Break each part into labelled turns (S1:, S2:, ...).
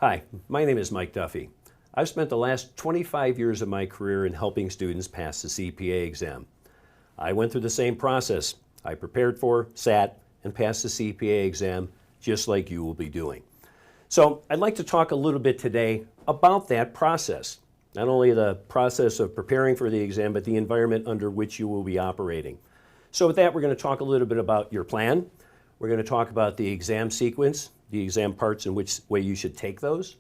S1: Hi, my name is Mike Duffy. I've spent the last 25 years of my career in helping students pass the CPA exam. I went through the same process. I prepared for, sat, and passed the CPA exam just like you will be doing. So I'd like to talk a little bit today about that process. Not only the process of preparing for the exam, but the environment under which you will be operating. So with that, we're going to talk a little bit about your plan. We're going to talk about the exam sequence, the exam parts and which way you should take those,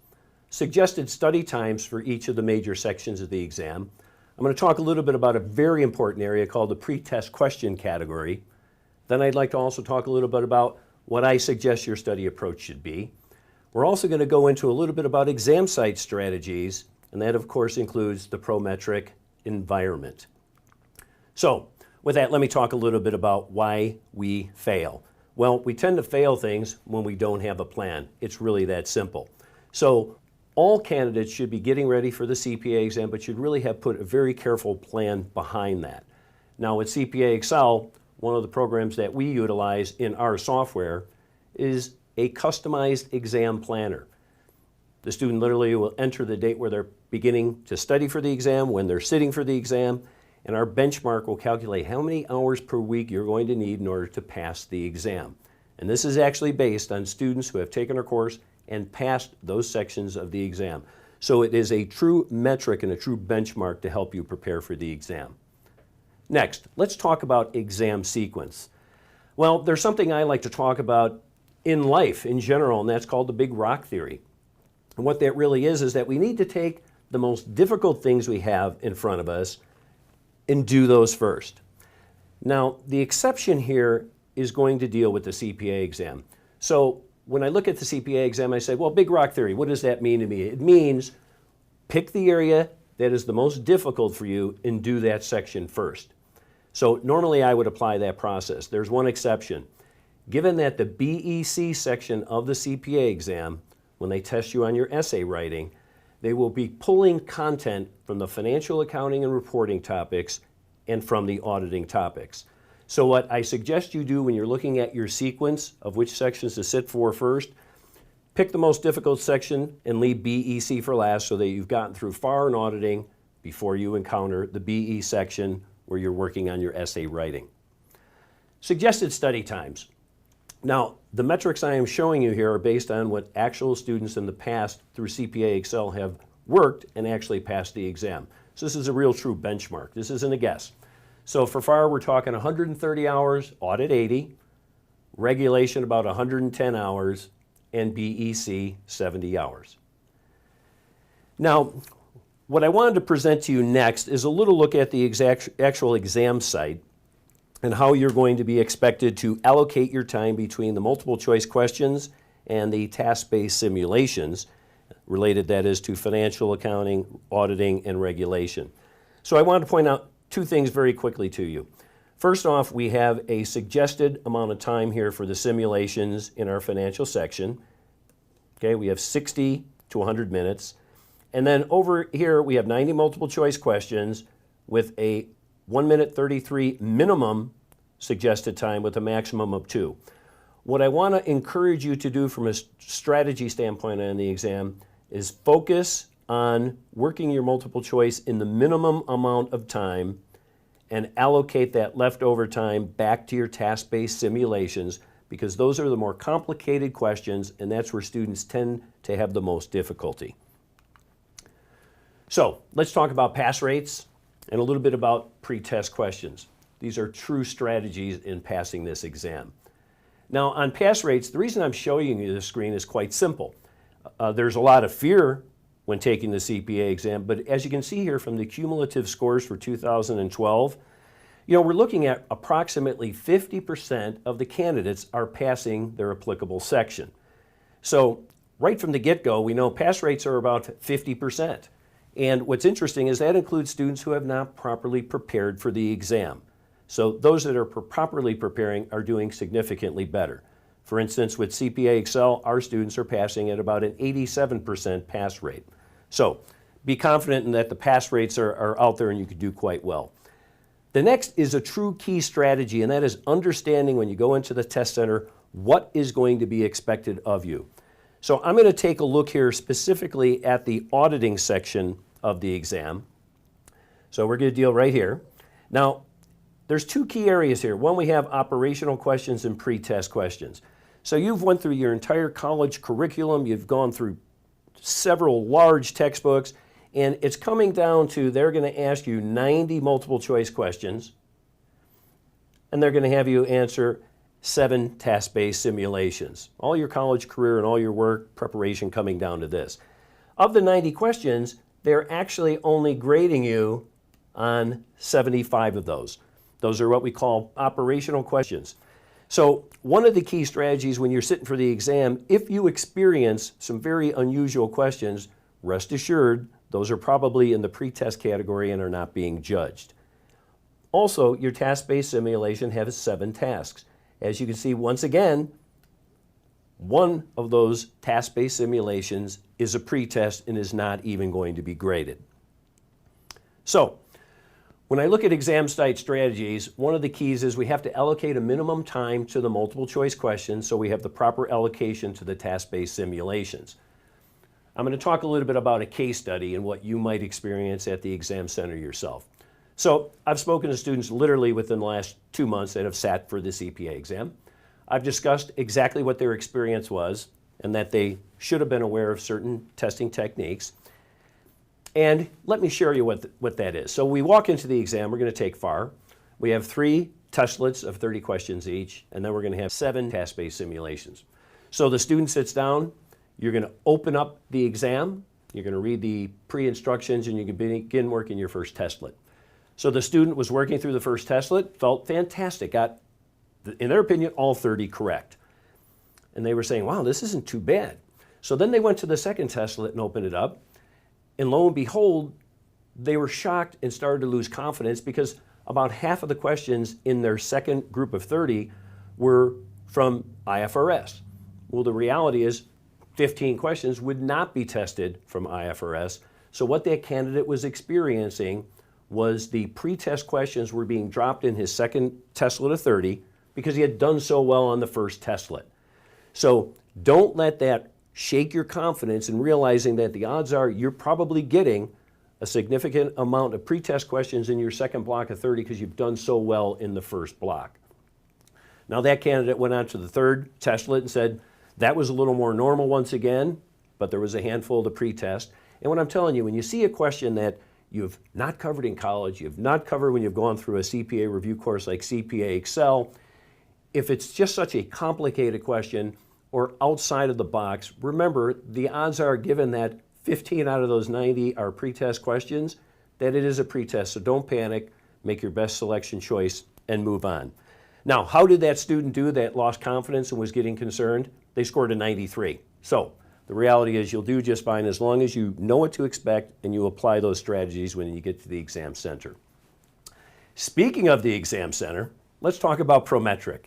S1: suggested study times for each of the major sections of the exam. I'm going to talk a little bit about a very important area called the pre-test question category. Then I'd like to also talk a little bit about what I suggest your study approach should be. We're also going to go into a little bit about exam site strategies, and that of course includes the Prometric environment. So with that, let me talk a little bit about why we fail. Well, we tend to fail things when we don't have a plan. It's really that simple. So all candidates should be getting ready for the CPA exam, but should really have put a very careful plan behind that. Now with CPAexcel, one of the programs that we utilize in our software is a customized exam planner. The student literally will enter the date where they're beginning to study for the exam, when they're sitting for the exam, and our benchmark will calculate how many hours per week you're going to need in order to pass the exam. And this is actually based on students who have taken our course and passed those sections of the exam. So it is a true metric and a true benchmark to help you prepare for the exam. Next, let's talk about exam sequence. Well, there's something I like to talk about in life in general, and that's called the big rock theory. And what that really is that we need to take the most difficult things we have in front of us and do those first. Now, the exception here is going to deal with the CPA exam. So when I look at the CPA exam, I say, well, big rock theory, what does that mean to me? It means pick the area that is the most difficult for you and do that section first. So normally I would apply that process. There's one exception. Given that the BEC section of the CPA exam, when they test you on your essay writing, they will be pulling content from the financial accounting and reporting topics and from the auditing topics. So what I suggest you do when you're looking at your sequence of which sections to sit for first, pick the most difficult section and leave BEC for last so that you've gotten through FAR and auditing before you encounter the BE section where you're working on your essay writing. Suggested study times. Now, the metrics I am showing you here are based on what actual students in the past through CPAexcel have worked and actually passed the exam. So this is a real true benchmark. This isn't a guess. So for FAR, we're talking 130 hours, audit 80, regulation about 110 hours, and BEC 70 hours. Now, what I wanted to present to you next is a little look at the actual exam site and how you're going to be expected to allocate your time between the multiple choice questions and the task-based simulations, related that is to financial accounting, auditing, and regulation. So I wanted to point out two things very quickly to you. First off, we have a suggested amount of time here for the simulations in our financial section. Okay, we have 60 to 100 minutes. And then over here, we have 90 multiple choice questions with a 1 minute 33 minimum suggested time with a maximum of 2. What I want to encourage you to do from a strategy standpoint on the exam is focus on working your multiple choice in the minimum amount of time and allocate that leftover time back to your task-based simulations, because those are the more complicated questions and that's where students tend to have the most difficulty. So let's talk about pass rates and a little bit about pre-test questions. These are true strategies in passing this exam. Now on pass rates, the reason I'm showing you this screen is quite simple. There's a lot of fear when taking the CPA exam, but as you can see here from the cumulative scores for 2012, we're looking at approximately 50% of the candidates are passing their applicable section. So right from the get-go, we know pass rates are about 50%. And what's interesting is that includes students who have not properly prepared for the exam. So those that are properly preparing are doing significantly better. For instance, with CPAexcel, our students are passing at about an 87% pass rate. So be confident in that the pass rates are out there and you can do quite well. The next is a true key strategy, and that is understanding when you go into the test center what is going to be expected of you. So I'm going to take a look here specifically at the auditing section of the exam. So we're going to deal right here. Now, there's two key areas here. One, we have operational questions and pre-test questions. So you've went through your entire college curriculum, you've gone through several large textbooks, and it's coming down to they're going to ask you 90 multiple choice questions, and they're going to have you answer 7 task-based simulations. All your college career and all your work preparation coming down to this. Of the 90 questions, they're actually only grading you on 75 of those. Those are what we call operational questions. So one of the key strategies when you're sitting for the exam, if you experience some very unusual questions, rest assured those are probably in the pre-test category and are not being judged. Also, your task-based simulation has 7 tasks. As you can see, once again, one of those task-based simulations is a pre-test and is not even going to be graded. So, when I look at exam site strategies, one of the keys is we have to allocate a minimum time to the multiple choice questions so we have the proper allocation to the task-based simulations. I'm going to talk a little bit about a case study and what you might experience at the exam center yourself. So I've spoken to students literally within the last 2 months that have sat for the CPA exam. I've discussed exactly what their experience was and that they should have been aware of certain testing techniques. And let me share you what that is. So we walk into the exam, we're going to take FAR. We have 3 testlets of 30 questions each, and then we're going to have 7 task-based simulations. So the student sits down, you're going to open up the exam, you're going to read the pre-instructions, and you can begin working your first testlet. So the student was working through the first testlet, felt fantastic, got, in their opinion, all 30 correct. And they were saying, wow, this isn't too bad. So then they went to the second testlet and opened it up. And lo and behold, they were shocked and started to lose confidence because about half of the questions in their second group of 30 were from IFRS. Well, the reality is 15 questions would not be tested from IFRS. So what that candidate was experiencing was the pre-test questions were being dropped in his second testlet of 30 because he had done so well on the first testlet. So don't let that shake your confidence in realizing that the odds are you're probably getting a significant amount of pre-test questions in your second block of 30 because you've done so well in the first block. Now that candidate went on to the third testlet and said that was a little more normal once again, but there was a handful of the pre-test. And what I'm telling you, when you see a question that you've not covered in college, you've not covered when you've gone through a CPA review course like CPAexcel, if it's just such a complicated question or outside of the box, remember the odds are, given that 15 out of those 90 are pre-test questions, that it is a pre-test. So don't panic, make your best selection choice and move on. Now, how did that student do that lost confidence and was getting concerned? They scored a 93. So the reality is you'll do just fine as long as you know what to expect and you apply those strategies when you get to the exam center. Speaking of the exam center, let's talk about Prometric.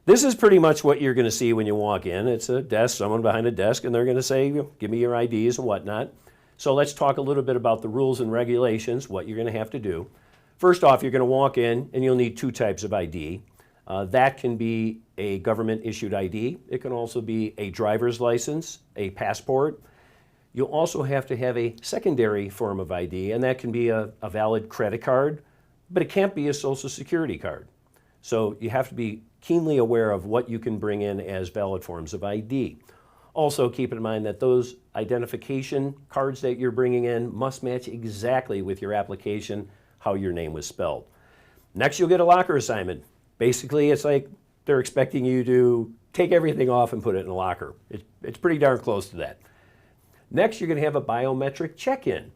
S1: This is pretty much what you're going to see when you walk in. It's a desk, someone behind a desk, and they're going to say, give me your IDs and whatnot. So let's talk a little bit about the rules and regulations, what you're going to have to do. First off, you're going to walk in and you'll need 2 types of ID. That can be a government-issued ID. It can also be a driver's license, a passport. You'll also have to have a secondary form of ID, and that can be a valid credit card, but it can't be a Social Security card. So you have to be keenly aware of what you can bring in as valid forms of ID. Also, keep in mind that those identification cards that you're bringing in must match exactly with your application, how your name was spelled. Next, you'll get a locker assignment. Basically, it's like they're expecting you to take everything off and put it in a locker. It's pretty darn close to that. Next, you're going to have a biometric check-in.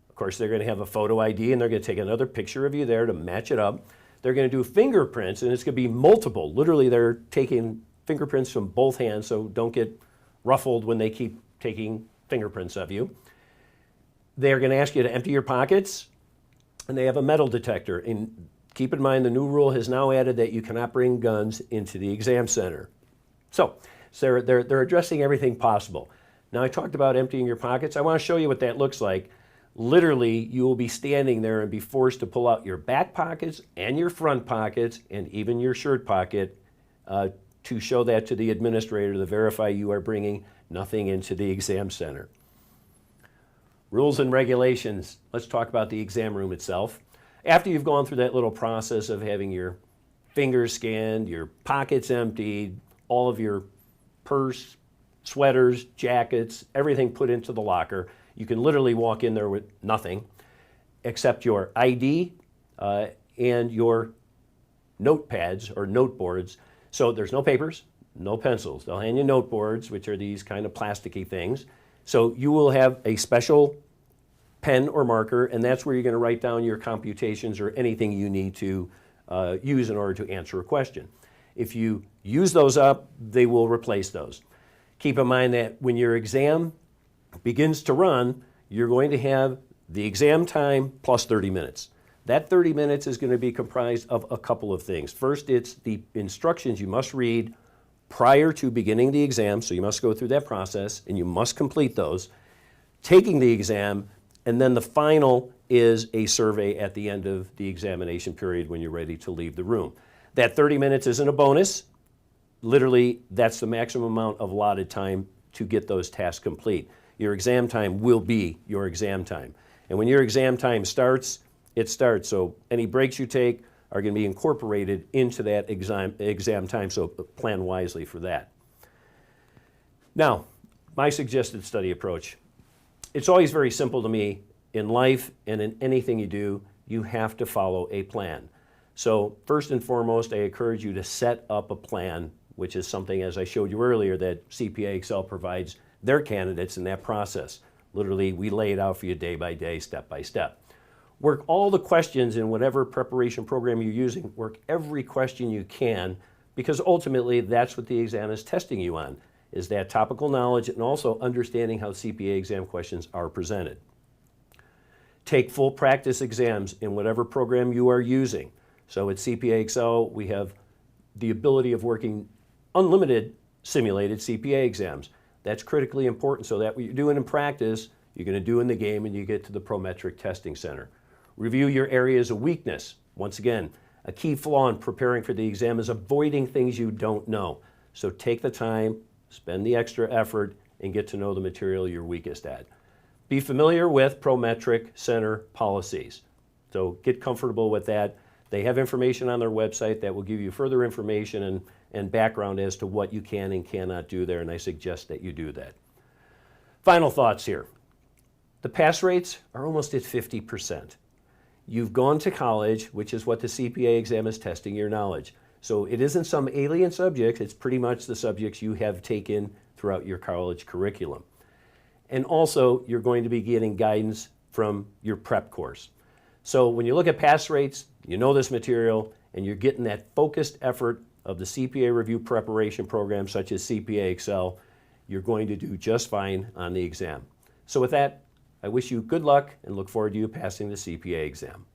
S1: Of course, they're going to have a photo ID, and they're going to take another picture of you there to match it up. They're going to do fingerprints, and it's going to be multiple. Literally, they're taking fingerprints from both hands, so don't get ruffled when they keep taking fingerprints of you. They're going to ask you to empty your pockets, and they have a metal detector. And keep in mind, the new rule has now added that you cannot bring guns into the exam center. So they're addressing everything possible. Now, I talked about emptying your pockets. I want to show you what that looks like. Literally, you will be standing there and be forced to pull out your back pockets and your front pockets and even your shirt pocket to show that to the administrator to verify you are bringing nothing into the exam center. Rules and regulations. Let's talk about the exam room itself. After you've gone through that little process of having your fingers scanned, your pockets emptied, all of your purse, sweaters, jackets, everything put into the locker, you can literally walk in there with nothing except your ID and your notepads or noteboards. So there's no papers, no pencils. They'll hand you noteboards, which are these kind of plasticky things. So you will have a special pen or marker, and that's where you're going to write down your computations or anything you need to use in order to answer a question. If you use those up, they will replace those. Keep in mind that when your exam begins to run, you're going to have the exam time plus 30 minutes. That 30 minutes is going to be comprised of a couple of things. First, it's the instructions you must read prior to beginning the exam, so you must go through that process and you must complete those. Taking the exam, and then the final is a survey at the end of the examination period when you're ready to leave the room. That 30 minutes isn't a bonus. Literally, that's the maximum amount of allotted time to get those tasks complete. Your exam time will be your exam time. And when your exam time starts, it starts. So any breaks you take are going to be incorporated into that exam time, so plan wisely for that. Now, my suggested study approach. It's always very simple to me. In life and in anything you do, you have to follow a plan. So first and foremost, I encourage you to set up a plan, which is something, as I showed you earlier, that CPAexcel provides their candidates in that process. Literally, we lay it out for you day by day, step by step. Work all the questions in whatever preparation program you're using. Work every question you can, because ultimately that's what the exam is testing you on, is that topical knowledge and also understanding how CPA exam questions are presented. Take full practice exams in whatever program you are using. So at CPAexcel, we have the ability of working unlimited simulated CPA exams. That's critically important so that what you're doing in practice, you're going to do in the game and you get to the Prometric Testing Center. Review your areas of weakness. Once again, a key flaw in preparing for the exam is avoiding things you don't know. So take the time, spend the extra effort, and get to know the material you're weakest at. Be familiar with Prometric Center policies. So get comfortable with that. They have information on their website that will give you further information and background as to what you can and cannot do there, and I suggest that you do that. Final thoughts here. The pass rates are almost at 50%. You've gone to college, which is what the CPA exam is testing your knowledge. So it isn't some alien subject, it's pretty much the subjects you have taken throughout your college curriculum. And also, you're going to be getting guidance from your prep course. So when you look at pass rates, you know this material, and you're getting that focused effort of the CPA review preparation program, such as CPAexcel, you're going to do just fine on the exam. So with that, I wish you good luck and look forward to you passing the CPA exam.